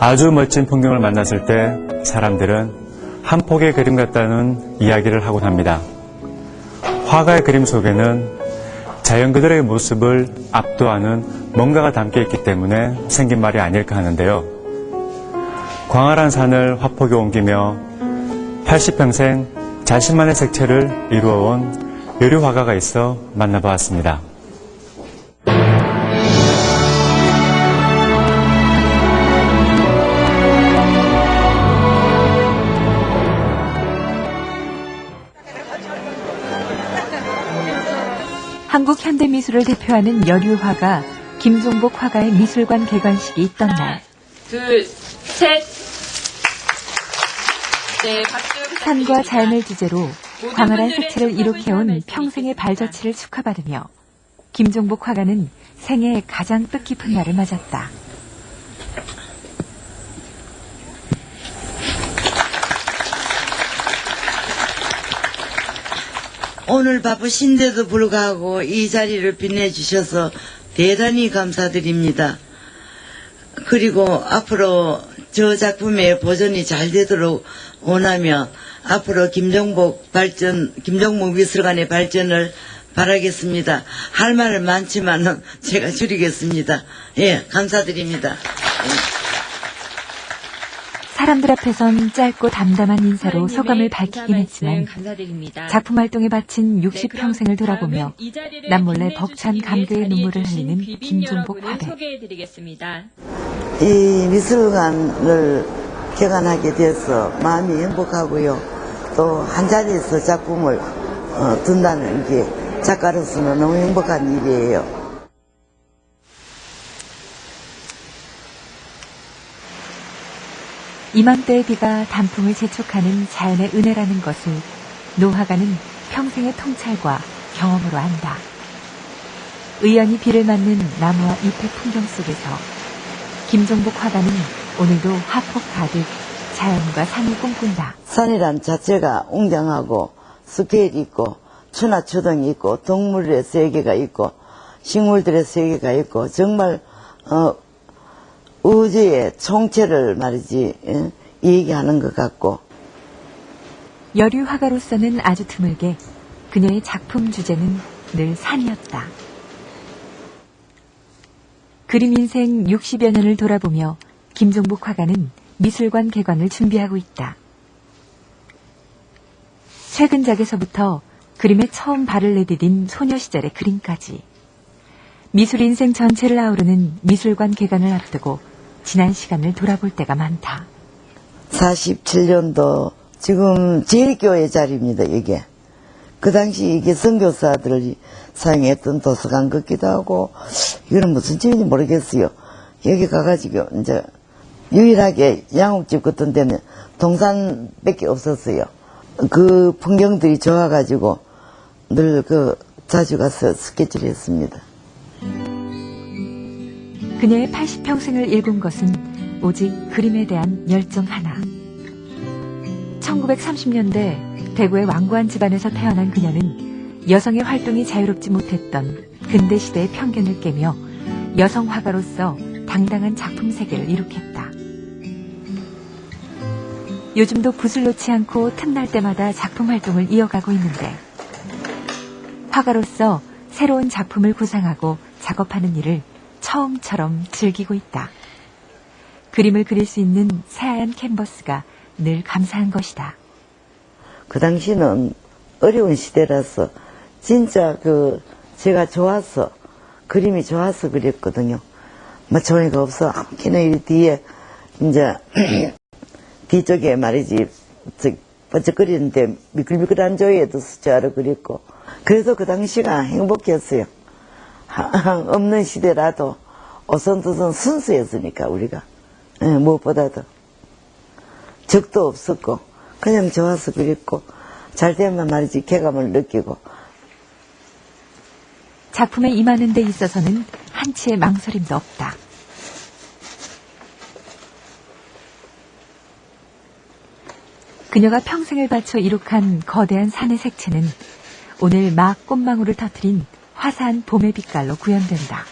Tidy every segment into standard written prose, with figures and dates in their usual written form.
아주 멋진 풍경을 만났을 때 사람들은 한 폭의 그림 같다는 이야기를 하곤 합니다. 화가의 그림 속에는 자연 그대로의 모습을 압도하는 뭔가가 담겨 있기 때문에 생긴 말이 아닐까 하는데요. 광활한 산을 화폭에 옮기며 80평생 자신만의 색채를 이루어온 여류 화가가 있어 만나보았습니다. 한국 현대미술을 대표하는 여류화가 김종복 화가의 미술관 개관식이 있던 날. 둘, 셋. 네, 박수. 산과 자연을 주제로 광활한 색채를 이룩해온 평생의 발자취를 축하받으며 김종복 화가는 생애의 가장 뜻깊은 날을 맞았다. 오늘 바쁘신데도 불구하고 이 자리를 빛내주셔서 대단히 감사드립니다. 그리고 앞으로 저 작품의 보존이 잘 되도록 원하며 앞으로 김종복 미술관의 발전을 바라겠습니다. 할 말은 많지만 제가 줄이겠습니다. 예, 감사드립니다. 사람들 앞에선 짧고 담담한 인사로 소감을 밝히긴 했지만 작품 활동에 바친 60평생을 돌아보며 남몰래 벅찬 감개의 눈물을 흘리는 김종복 화백. 이 미술관을 개관하게 돼서 마음이 행복하고요. 또 한 자리에서 작품을 둔다는 게 작가로서는 너무 행복한 일이에요. 이맘때의 비가 단풍을 재촉하는 자연의 은혜라는 것을 노 화가는 평생의 통찰과 경험으로 안다. 의연히 비를 맞는 나무와 잎의 풍경 속에서 김종복 화가는 오늘도 화폭 가득 자연과 산을 꿈꾼다. 산이란 자체가 웅장하고 스케일이 있고 추나추등이 있고 동물의 세계가 있고 식물들의 세계가 있고 정말 우주의 총체를 말이지 얘기하는 것 같고. 여류 화가로서는 아주 드물게 그녀의 작품 주제는 늘 산이었다. 그림 인생 60여 년을 돌아보며 김종복 화가는 미술관 개관을 준비하고 있다. 최근작에서부터 그림에 처음 발을 내디딘 소녀 시절의 그림까지 미술 인생 전체를 아우르는 미술관 개관을 앞두고 지난 시간을 돌아볼 때가 많다. 47년도 지금 제일교회 자리입니다. 이게 그 당시 이게 선교사들이 사용했던 도서관 같기도 하고 이거는 무슨 집인지 모르겠어요. 여기 가가지고 이제 유일하게 양옥집 같은 데는 동산밖에 없었어요. 그 풍경들이 좋아가지고 늘 자주 가서 스케치를 했습니다. 그녀의 80평생을 일군 것은 오직 그림에 대한 열정 하나. 1930년대 대구의 완고한 집안에서 태어난 그녀는 여성의 활동이 자유롭지 못했던 근대시대의 편견을 깨며 여성 화가로서 당당한 작품 세계를 이룩했다. 요즘도 붓을 놓지 않고 틈날 때마다 작품 활동을 이어가고 있는데 화가로서 새로운 작품을 구상하고 작업하는 일을 처음처럼 즐기고 있다. 그림을 그릴 수 있는 새하얀 캔버스가 늘 감사한 것이다. 그 당시는 어려운 시대라서 진짜 제가 좋아서 그림이 좋아서 그렸거든요. 뭐 종이가 없어 아무렇게나 이 뒤에 이제 뒤쪽에 말이지 번쩍거리는데 미끌미끌한 조이에도 숫자로 그렸고 그래서 그 당시가 행복했어요. 없는 시대라도 오선도선 순수했으니까 우리가 무엇보다도 적도 없었고 그냥 좋아서 그렸고 잘 되면 말이지 쾌감을 느끼고. 작품에 임하는 데 있어서는 한치의 망설임도 없다. 그녀가 평생을 바쳐 이룩한 거대한 산의 색채는 오늘 막 꽃망울을 터뜨린 화사한 봄의 빛깔로 구현된다.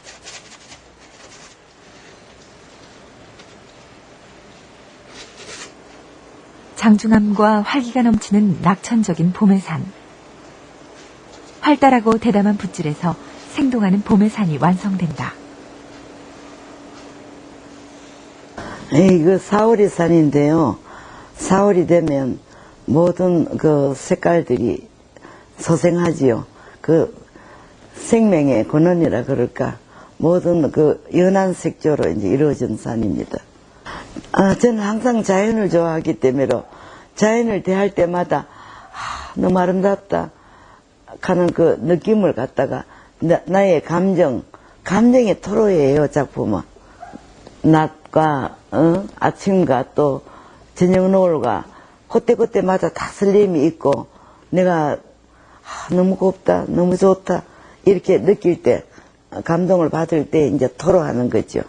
장중함과 활기가 넘치는 낙천적인 봄의 산. 활달하고 대담한 붓질에서 생동하는 봄의 산이 완성된다. 이거 4월이 산인데요. 4월이 되면 모든 그 색깔들이 소생하지요. 그 생명의 근원이라 그럴까. 모든 그 연한 색조로 이제 이루어진 산입니다. 저는 항상 자연을 좋아하기 때문에 자연을 대할 때마다 너무 아름답다 하는 그 느낌을 갖다가 나의 감정의 토로예요. 작품은 낮과 아침과 또 저녁 노을과 그때마다 다 설렘이 있고 내가 너무 곱다 너무 좋다 이렇게 느낄 때 감동을 받을 때 이제 토로하는 거죠.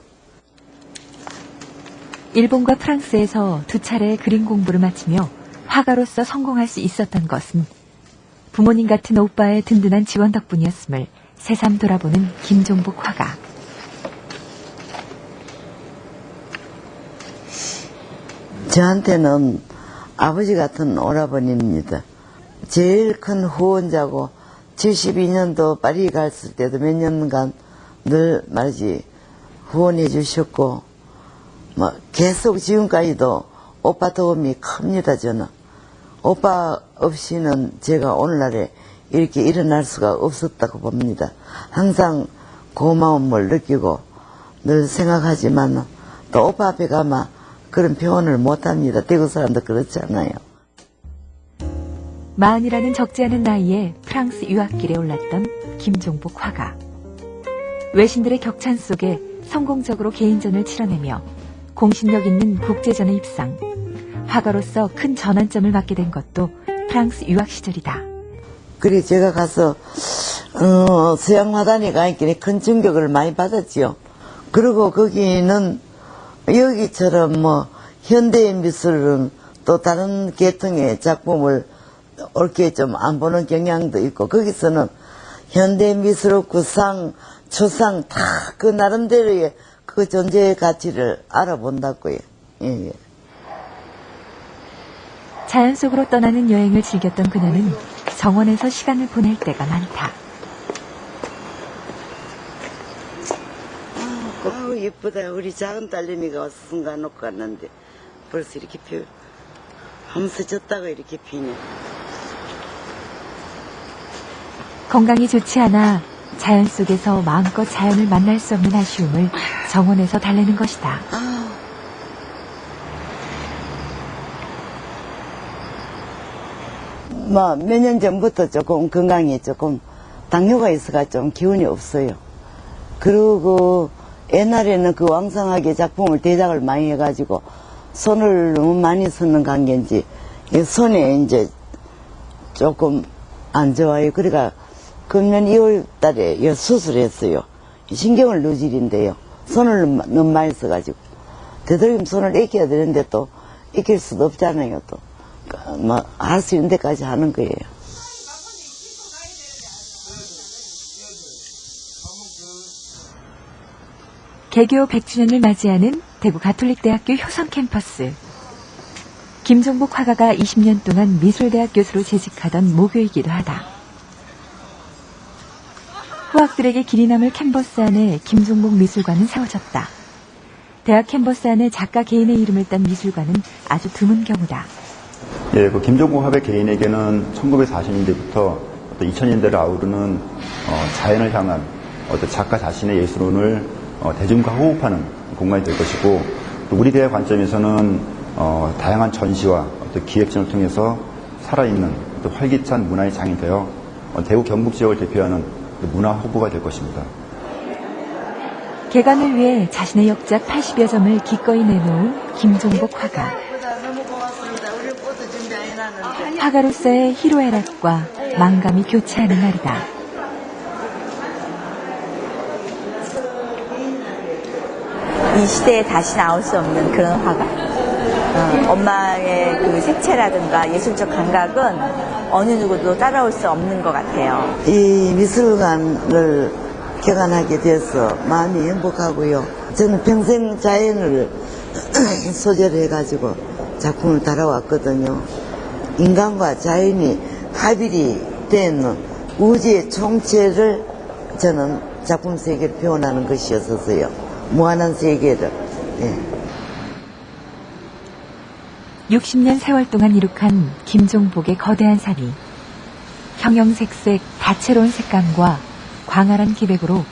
일본과 프랑스에서 2차례 그림 공부를 마치며 화가로서 성공할 수 있었던 것은 부모님 같은 오빠의 든든한 지원 덕분이었음을 새삼 돌아보는 김종복 화가. 저한테는 아버지 같은 오라버니입니다. 제일 큰 후원자고 72년도 파리 갔을 때도 몇 년간 늘 말이지 후원해 주셨고 계속 지금까지도 오빠 도움이 큽니다. 저는 오빠 없이는 제가 오늘날에 이렇게 일어날 수가 없었다고 봅니다. 항상 고마움을 느끼고 늘 생각하지만 또 오빠 앞에 가면 그런 표현을 못합니다. 대구 사람도 그렇잖아요. 40이라는 적지 않은 나이에 프랑스 유학길에 올랐던 김종복 화가. 외신들의 격찬 속에 성공적으로 개인전을 치러내며 공신력 있는 국제전에 입상. 화가로서 큰 전환점을 맞게 된 것도 프랑스 유학 시절이다. 그래 제가 가서 서양화단에 가있기에 큰 충격을 많이 받았지요. 그리고 거기는 여기처럼 현대의 미술은 또 다른 계통의 작품을 옳게 좀 안 보는 경향도 있고 거기서는 현대 미술 구상, 초상 다 그 나름대로의 그 존재의 가치를 알아본다고요. 예. 자연 속으로 떠나는 여행을 즐겼던 그녀는 정원에서 시간을 보낼 때가 많다. 아우 예쁘다. 우리 작은 딸내미가 와서 순간 놓고 갔는데 벌써 이렇게 하면서 졌다가 이렇게 피네. 건강이 좋지 않아 자연 속에서 마음껏 자연을 만날 수 없는 아쉬움을 정원에서 달래는 것이다. 몇 년 전부터 조금 건강에 조금 당뇨가 있어가 좀 기운이 없어요. 그리고 옛날에는 그 왕성하게 작품을 대작을 많이 해가지고 손을 너무 많이 쓰는 관계인지 손에 이제 조금 안 좋아요. 그러니까 금년 2월 달에 수술했어요. 신경을 누질인데요. 손을 너무 많이 써가지고 되도록이면 손을 익혀야 되는데 또 익힐 수도 없잖아요. 또 할 수 있는 데까지 하는 거예요. 개교 100주년을 맞이하는 대구 가톨릭대학교 효성 캠퍼스. 김종복 화가가 20년 동안 미술대학 교수로 재직하던 모교이기도 하다. 후학들에게 길이 남을 캔버스 안에 김종복 미술관은 세워졌다. 대학 캔버스 안에 작가 개인의 이름을 딴 미술관은 아주 드문 경우다. 예, 그 김종복 화백 개인에게는 1940년대부터 2000년대를 아우르는 자연을 향한 작가 자신의 예술론을 대중과 호흡하는 공간이 될 것이고, 또 우리 대학 관점에서는 다양한 전시와 기획전을 통해서 살아있는 활기찬 문화의 장이 되어 대구 경북 지역을 대표하는 문화 허브가 될 것입니다. 개관을 위해 자신의 역작 80여 점을 기꺼이 내놓은 김종복 화가. 화가로서의 희로애락과 망감이 교차하는 날이다. 이 시대에 다시 나올 수 없는 그런 화가. 엄마의 그 색채라든가 예술적 감각은 어느 누구도 따라올 수 없는 것 같아요. 이 미술관을 개관하게 돼서 마음이 행복하고요. 저는 평생 자연을 소재로 해가지고 작품을 달아왔거든요. 인간과 자연이 합일이 된 우주의 총체를 저는 작품 세계를 표현하는 것이었어요. 무한한 세계를. 예. 60년 세월 동안 이룩한 김종복의 거대한 산이 형형색색 다채로운 색감과 광활한 기백으로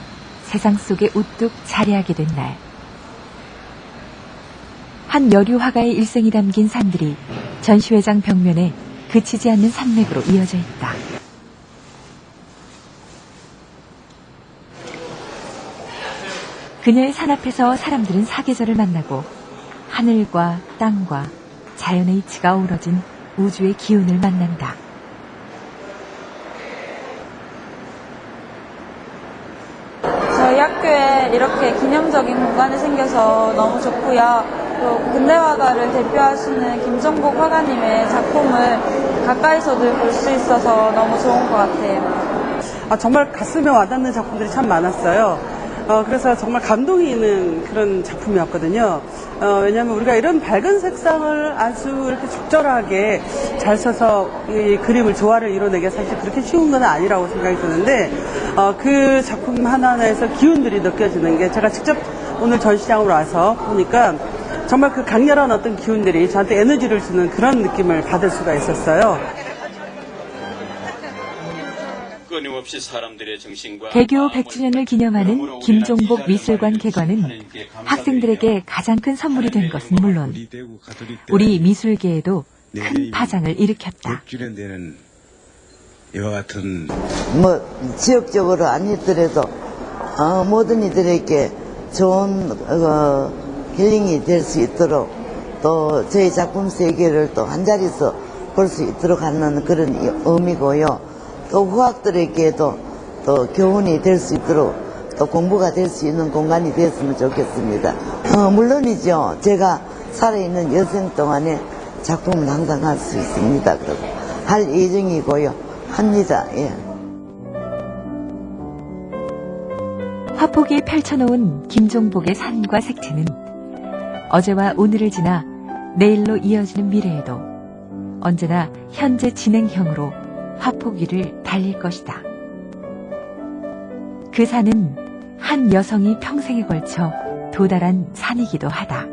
세상 속에 우뚝 자리하게 된 날. 한 여류 화가의 일생이 담긴 산들이 전시회장 벽면에 그치지 않는 산맥으로 이어져 있다. 그녀의 산 앞에서 사람들은 사계절을 만나고 하늘과 땅과 자연의 이치가 어우러진 우주의 기운을 만난다. 저희 학교에 이렇게 기념적인 공간이 생겨서 너무 좋고요. 또 근대화가를 대표하시는 김종복 화가님의 작품을 가까이서도 볼 수 있어서 너무 좋은 것 같아요. 정말 가슴에 와닿는 작품들이 참 많았어요. 그래서 정말 감동이 있는 그런 작품이었거든요. 왜냐하면 우리가 이런 밝은 색상을 아주 이렇게 적절하게 잘 써서 이 그림을 조화를 이뤄내기가 사실 그렇게 쉬운 건 아니라고 생각이 드는데, 그 작품 하나하나에서 기운들이 느껴지는 게 제가 직접 오늘 전시장으로 와서 보니까 정말 그 강렬한 어떤 기운들이 저한테 에너지를 주는 그런 느낌을 받을 수가 있었어요. 개교 100주년을 기념하는 김종복 미술관 개관은 학생들에게 가장 큰 선물이 된 것은 물론 우리 미술계에도 큰 파장을 일으켰다. 이와 같은 지역적으로 아니더라도 모든 이들에게 좋은 힐링이 될 수 있도록 또 저희 작품 세계를 또 한 자리에서 볼 수 있도록 하는 그런 의미고요. 또 후학들에게도 또 교훈이 될 수 있도록 또 공부가 될 수 있는 공간이 됐으면 좋겠습니다. 물론이죠. 제가 살아있는 여생 동안에 작품을 항상 할 수 있습니다. 그리고 할 예정이고요. 합니다. 예. 화폭이 펼쳐놓은 김종복의 산과 색채는 어제와 오늘을 지나 내일로 이어지는 미래에도 언제나 현재 진행형으로 화폭 위를 달릴 것이다. 그 산은 한 여성이 평생에 걸쳐 도달한 산이기도 하다.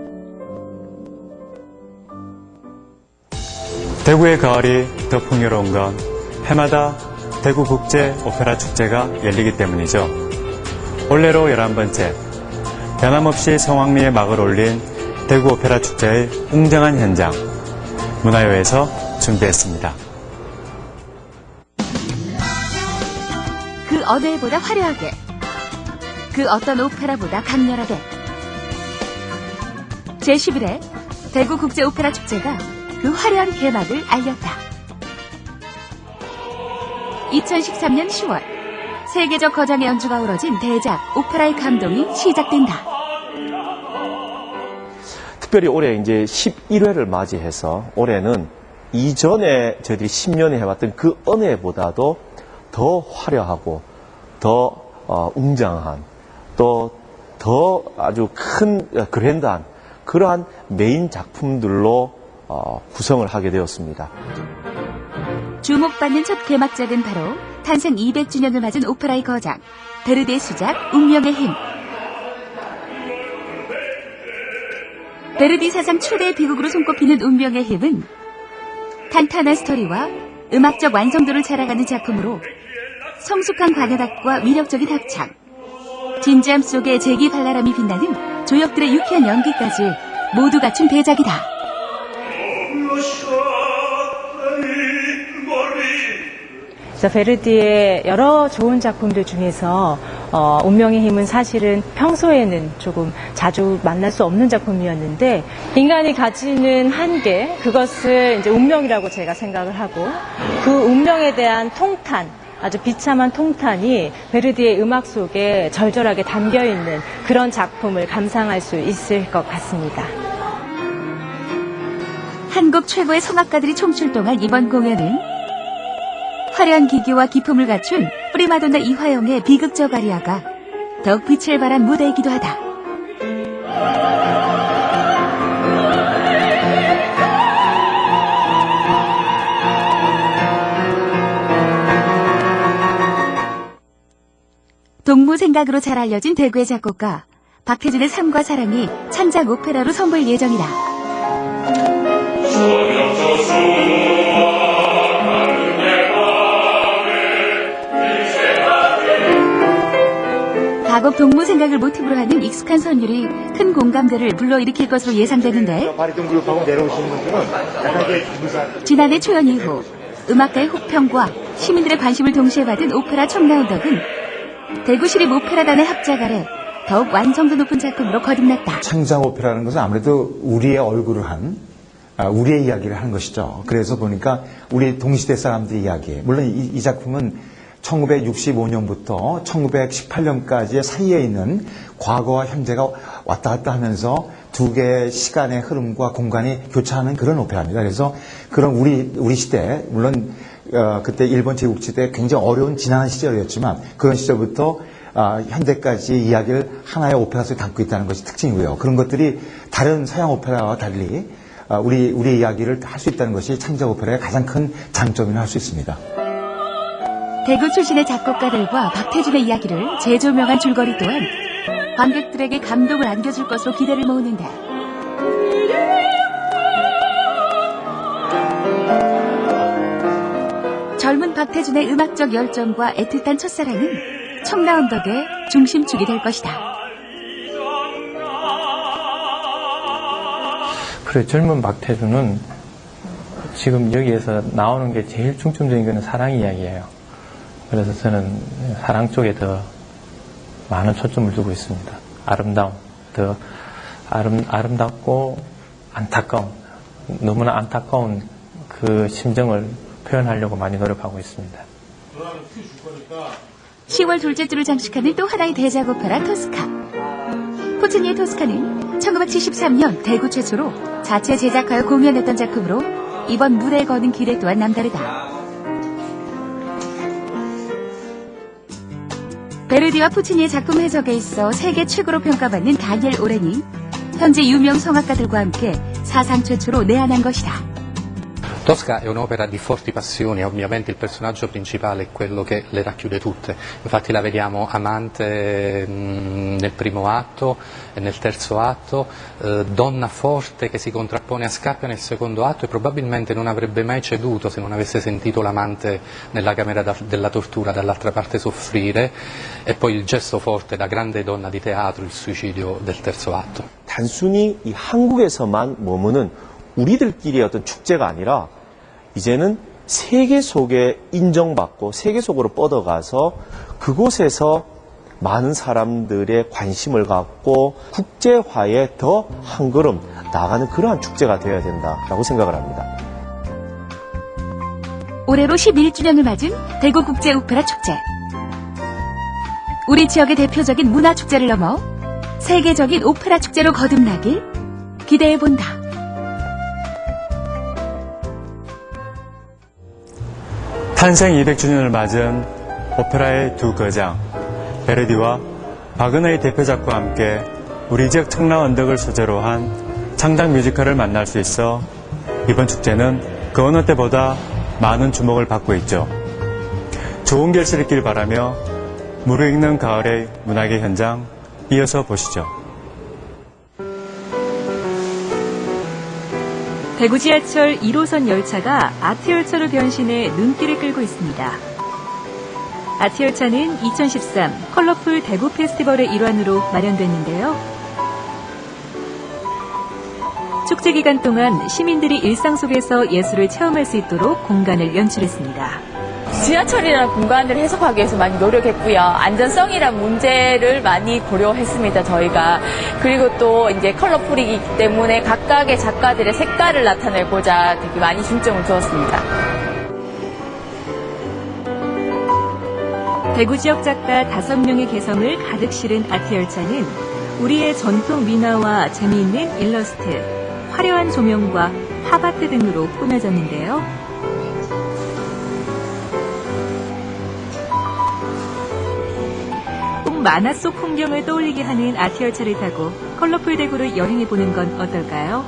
대구의 가을이 더 풍요로운 건 해마다 대구 국제 오페라 축제가 열리기 때문이죠. 올해로 11번째, 변함없이 성황리에 막을 올린 대구 오페라 축제의 웅장한 현장, 문화요에서 준비했습니다. 그 어느 해보다 화려하게, 그 어떤 오페라보다 강렬하게. 제11회 대구 국제 오페라 축제가 그 화려한 개막을 알렸다. 2013년 10월 세계적 거장의 연주가 어우러진 대작 오페라의 감동이 시작된다. 특별히 올해 이제 11회를 맞이해서 올해는 이전에 저희들이 10년에 해왔던 그 어느 해보다도 더 화려하고 더 웅장한 또 더 아주 큰 그랜드한 그러한 메인 작품들로 구성을 하게 되었습니다. 주목받는 첫 개막작은 바로 탄생 200주년을 맞은 오페라의 거장 베르디의 수작 운명의 힘. 베르디 사상 최대의 비극으로 손꼽히는 운명의 힘은 탄탄한 스토리와 음악적 완성도를 자랑하는 작품으로 성숙한 관현악과 위력적인 합창, 진지함 속에 재기발랄함이 빛나는 조역들의 유쾌한 연기까지 모두 갖춘 대작이다. 그래서 베르디의 여러 좋은 작품들 중에서 운명의 힘은 사실은 평소에는 조금 자주 만날 수 없는 작품이었는데 인간이 가지는 한계, 그것을 이제 운명이라고 제가 생각을 하고 그 운명에 대한 통탄, 아주 비참한 통탄이 베르디의 음악 속에 절절하게 담겨있는 그런 작품을 감상할 수 있을 것 같습니다. 한국 최고의 성악가들이 총출동한 이번 공연은 화려한 기교와 기품을 갖춘 프리마돈나 이화영의 비극적 아리아가 더욱 빛을 발한 무대이기도 하다. 동무 생각으로 잘 알려진 대구의 작곡가 박태준의 삶과 사랑이 창작 오페라로 선보일 예정이다. 가곡 동무 생각을 모티브로 하는 익숙한 선율이 큰 공감대를 불러일으킬 것으로 예상되는데, 지난해 초연 이후 음악가의 혹평과 시민들의 관심을 동시에 받은 오페라 청라운덕은 대구시립 오페라단의 합작 아래 더욱 완성도 높은 작품으로 거듭났다. 창작 오페라라는 것은 아무래도 우리의 얼굴을 한 우리의 이야기를 하는 것이죠. 그래서 보니까 우리 동시대 사람들의 이야기, 물론 이 작품은 1965년부터 1918년까지의 사이에 있는 과거와 현재가 왔다 갔다 하면서 두 개의 시간의 흐름과 공간이 교차하는 그런 오페라입니다. 그래서 그런 우리 시대, 물론 그때 일본 제국시대 굉장히 어려운 지난한 시절이었지만 그런 시절부터 현대까지 이야기를 하나의 오페라 속에 담고 있다는 것이 특징이고요. 그런 것들이 다른 서양 오페라와 달리 우리의 이야기를 할 수 있다는 것이 창작 오페라의 가장 큰 장점이라고 할 수 있습니다. 대구 출신의 작곡가들과 박태준의 이야기를 재조명한 줄거리 또한 관객들에게 감동을 안겨줄 것으로 기대를 모으는데, 젊은 박태준의 음악적 열정과 애틋한 첫사랑은 청라운덕의 중심축이 될 것이다. 그래, 젊은 박태준은 지금 여기에서 나오는 게 제일 중점적인 거는 사랑 이야기예요. 그래서 저는 사랑 쪽에 더 많은 초점을 두고 있습니다. 아름다움, 더 아름답고 안타까운, 너무나 안타까운 그 심정을 표현하려고 많이 노력하고 있습니다. 10월 둘째 주를 장식하는 또 하나의 대작 오페라 토스카. 푸치니의 토스카는 1973년 대구 최초로 자체 제작하여 공연했던 작품으로 이번 무대에 거는 기대 또한 남다르다. 베르디와 푸치니의 작품 해석에 있어 세계 최고로 평가받는 다니엘 오렌이 현재 유명 성악가들과 함께 사상 최초로 내한한 것이다. Tosca è un'opera di forti passioni, ovviamente il personaggio principale è quello che le racchiude tutte, infatti la vediamo amante nel primo atto e nel terzo atto, donna forte che si contrappone a Scarpia nel secondo atto e probabilmente non avrebbe mai ceduto se non avesse sentito l'amante nella camera della tortura dall'altra parte soffrire, e poi il gesto forte da grande donna di teatro, il suicidio del terzo atto. 단순히 이 한국에서만 머무는 우리들끼리의 어떤 축제가 아니라 이제는 세계 속에 인정받고 세계 속으로 뻗어가서 그곳에서 많은 사람들의 관심을 갖고 국제화에 더 한 걸음 나아가는 그러한 축제가 되어야 된다라고 생각을 합니다. 올해로 11주년을 맞은 대구국제오페라 축제. 우리 지역의 대표적인 문화축제를 넘어 세계적인 오페라 축제로 거듭나길 기대해본다. 탄생 200주년을 맞은 오페라의 두 거장, 베르디와 바그너의 대표작과 함께 우리 지역 청라언덕을 소재로 한 창작 뮤지컬을 만날 수 있어 이번 축제는 그 어느 때보다 많은 주목을 받고 있죠. 좋은 결실을 있길 바라며 무르익는 가을의 문학의 현장 이어서 보시죠. 대구 지하철 1호선 열차가 아트열차로 변신해 눈길을 끌고 있습니다. 아트열차는 2013 컬러풀 대구 페스티벌의 일환으로 마련됐는데요. 축제 기간 동안 시민들이 일상 속에서 예술을 체험할 수 있도록 공간을 연출했습니다. 지하철이라는 공간을 해석하기 위해서 많이 노력했고요. 안전성이란 문제를 많이 고려했습니다, 저희가. 그리고 또 이제 컬러풀이기 때문에 각각의 작가들의 색깔을 나타내고자 되게 많이 중점을 두었습니다. 대구 지역 작가 5명의 개성을 가득 실은 아트열차는 우리의 전통 민화와 재미있는 일러스트, 화려한 조명과 팝아트 등으로 꾸며졌는데요. 만화 속 풍경을 떠올리게 하는 아트열차를 타고 컬러풀 대구를 여행해보는 건 어떨까요?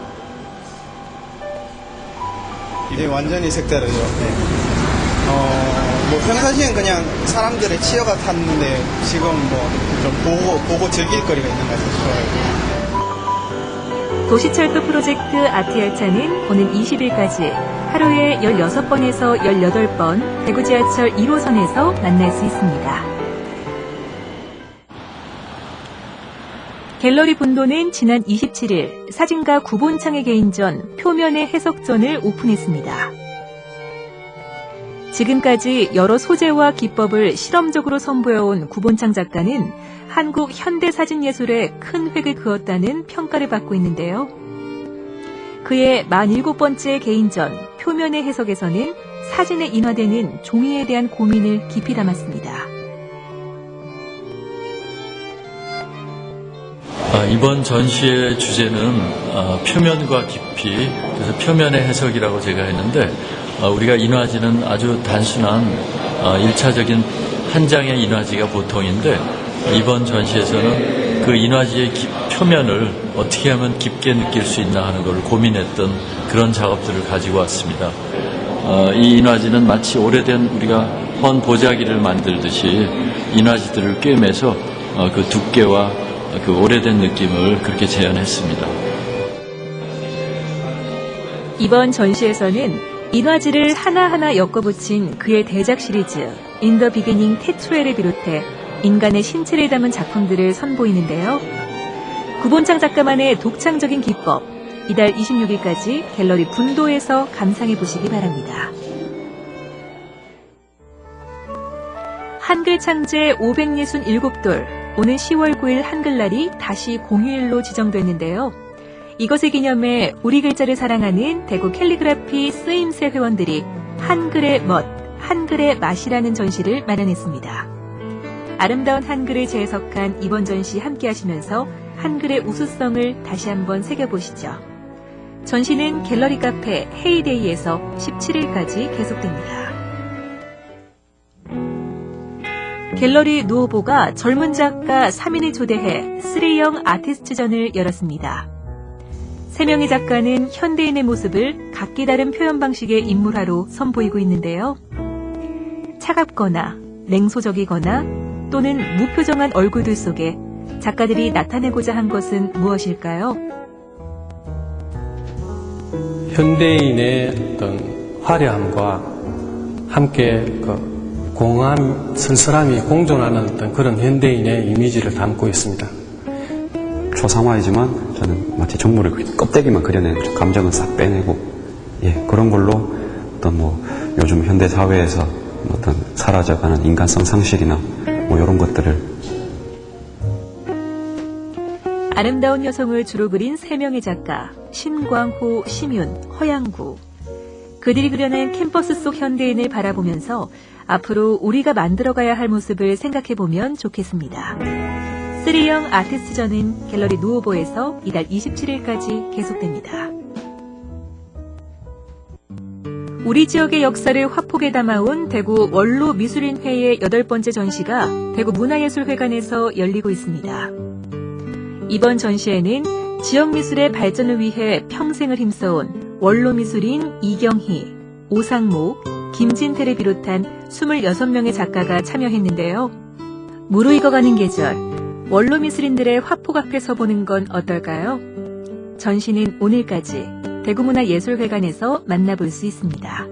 네, 완전히 색다르죠. 뭐 평상시엔 그냥 사람들의 치여가 탔는데 지금 뭐 좀 보고 즐길 거리가 있는 것 같아서 좋아요. 도시철도 프로젝트 아트열차는 오는 20일까지 하루에 16번에서 18번 대구 지하철 1호선에서 만날 수 있습니다. 갤러리 분도는 지난 27일 사진가 구본창의 개인전 표면의 해석전을 오픈했습니다. 지금까지 여러 소재와 기법을 실험적으로 선보여온 구본창 작가는 한국 현대사진예술에 큰 획을 그었다는 평가를 받고 있는데요. 그의 47번째 개인전 표면의 해석에서는 사진에 인화되는 종이에 대한 고민을 깊이 담았습니다. 이번 전시의 주제는 표면과 깊이, 그래서 표면의 해석이라고 제가 했는데 우리가 인화지는 아주 단순한 1차적인 한 장의 인화지가 보통인데 이번 전시에서는 그 인화지의 표면을 어떻게 하면 깊게 느낄 수 있나 하는 걸 고민했던 그런 작업들을 가지고 왔습니다. 이 인화지는 마치 오래된 우리가 헌 보자기를 만들듯이 인화지들을 꿰매서 그 두께와 그 오래된 느낌을 그렇게 재현했습니다. 이번 전시에서는 인화지를 하나하나 엮어붙인 그의 대작 시리즈 In the Beginning 테트레를 비롯해 인간의 신체를 담은 작품들을 선보이는데요. 구본창 작가만의 독창적인 기법, 이달 26일까지 갤러리 분도에서 감상해 보시기 바랍니다. 한글 창제 567돌, 오는 10월 9일 한글날이 다시 공휴일로 지정됐는데요. 이것을 기념해 우리 글자를 사랑하는 대구 캘리그라피 쓰임새 회원들이 한글의 멋, 한글의 맛이라는 전시를 마련했습니다. 아름다운 한글을 재해석한 이번 전시 함께 하시면서 한글의 우수성을 다시 한번 새겨보시죠. 전시는 갤러리 카페 헤이데이에서 17일까지 계속됩니다. 갤러리 누오보가 젊은 작가 3인을 초대해 쓰리영 아티스트전을 열었습니다. 3명의 작가는 현대인의 모습을 각기 다른 표현 방식의 인물화로 선보이고 있는데요. 차갑거나 냉소적이거나 또는 무표정한 얼굴들 속에 작가들이 나타내고자 한 것은 무엇일까요? 현대인의 어떤 화려함과 함께 공허함, 쓸쓸함이 공존하는 어떤 그런 현대인의 이미지를 담고 있습니다. 초상화이지만 저는 마치 정물을 껍데기만 그려내는 감정은 싹 빼내고 그런 걸로 어떤 요즘 현대 사회에서 어떤 사라져가는 인간성 상실이나 이런 것들을 아름다운 여성을 주로 그린 3명의 작가 신광호, 심윤, 허양구. 그들이 그려낸 캠퍼스 속 현대인을 바라보면서 앞으로 우리가 만들어가야 할 모습을 생각해보면 좋겠습니다. 쓰리영 아티스트전은 갤러리 누오보에서 이달 27일까지 계속됩니다. 우리 지역의 역사를 화폭에 담아온 대구 원로미술인회의 8번째 전시가 대구 문화예술회관에서 열리고 있습니다. 이번 전시에는 지역미술의 발전을 위해 평생을 힘써온 원로미술인 이경희, 오상목, 김진태를 비롯한 26명의 작가가 참여했는데요. 무르익어가는 계절, 원로미술인들의 화폭 앞에 서보는 건 어떨까요? 전시는 오늘까지 대구문화예술회관에서 만나볼 수 있습니다.